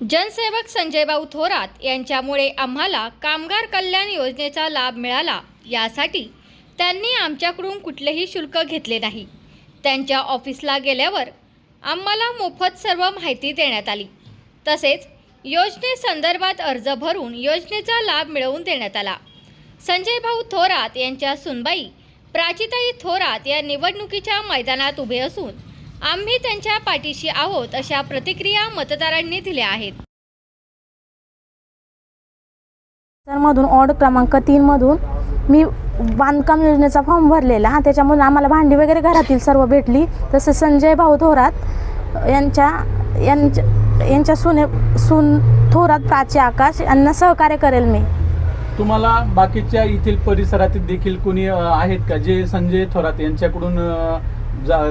जनसेवक संजयभाऊ थोरात यांच्यामुळे आम्हाला कामगार कल्याण योजनेचा लाभ मिळाला, यासाठी त्यांनी आमच्याकडून कुठलेही शुल्क घेतले नाही। त्यांच्या ऑफिसला गेल्यावर आम्हाला मोफत सर्व माहिती देण्यात आली। तसेच योजनेसंदर्भात अर्ज भरून योजनेचा लाभ मिळवून देण्यात आला। संजयभाऊ थोरात यांच्या सुनबाई प्राचीताई थोरात या निवडणुकीच्या मैदानात उभे असून आम्ही त्यांच्या पाठीशी आहोत, अशा प्रतिक्रिया मतदारांनी दिल्या आहेत। मधून ऑर्ड क्रमांक 3 मधून मी बांधकाम योजनेचा फॉर्म भरलेला, त्याच्यामुळे आम्हाला भांडी वगैरे घरातील सर्व भेटली। तसेच संजयभाऊ थोरात यांच्या सून थोरात प्राची आकाश यांना सहकार्य करेल मी। तुम्हाला बाकीच्या येथील परिसरातील देखील कोणी आहेत का जे संजय थोरात यांच्याकडून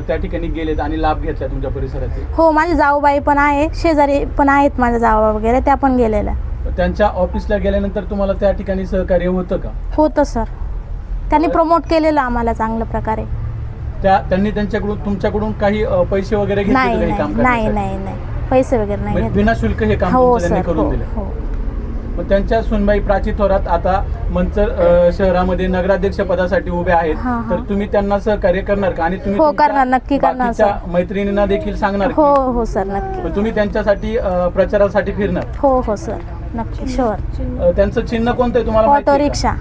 त्या ठिकाणी गेलेत आणि लाभ घेतला तुमच्या परिसरातील? हो, माझी जाऊबाई पण आहे, शेजारी पण आहेत माझ्या जावा वगैरे, त्या पण गेलेल्या। त्यांच्या ऑफिसला गेल्यानंतर तुम्हाला त्या ठिकाणी सहकार्य होतं का? होतं सर, त्यांनी प्रमोट केलेलं आम्हाला चांगल्या प्रकारे। त्यांनी त्यांच्याकडून तुमच्याकडून काही पैसे वगैरे घेतले नाही का काम नाही करण्यासाठी? नाही, पैसे वगैरे नाही घेतले। विना शुल्क हे काम हो त्यांनी सर, करून हो दिले। हो। मग त्यांच्या सुनबाई प्राची थोरात आता मंचर शहरामध्ये नगराध्यक्ष पदासाठी उभे आहेत, तर तुम्ही त्यांना सहकार्य करणार का? आणि तुम्ही हो करणार, नक्की करणार सर। मैत्रिणींना देखील सांगणार हो की हो सर, नक्की। तुम्ही त्यांच्यासाठी प्रचारासाठी फिरणार? हो हो सर, नक्की, शुअर। त्यांचं चिन्ह कोणतं आहे तुम्हाला माहिती ऑटो आहे का? रिक्षा।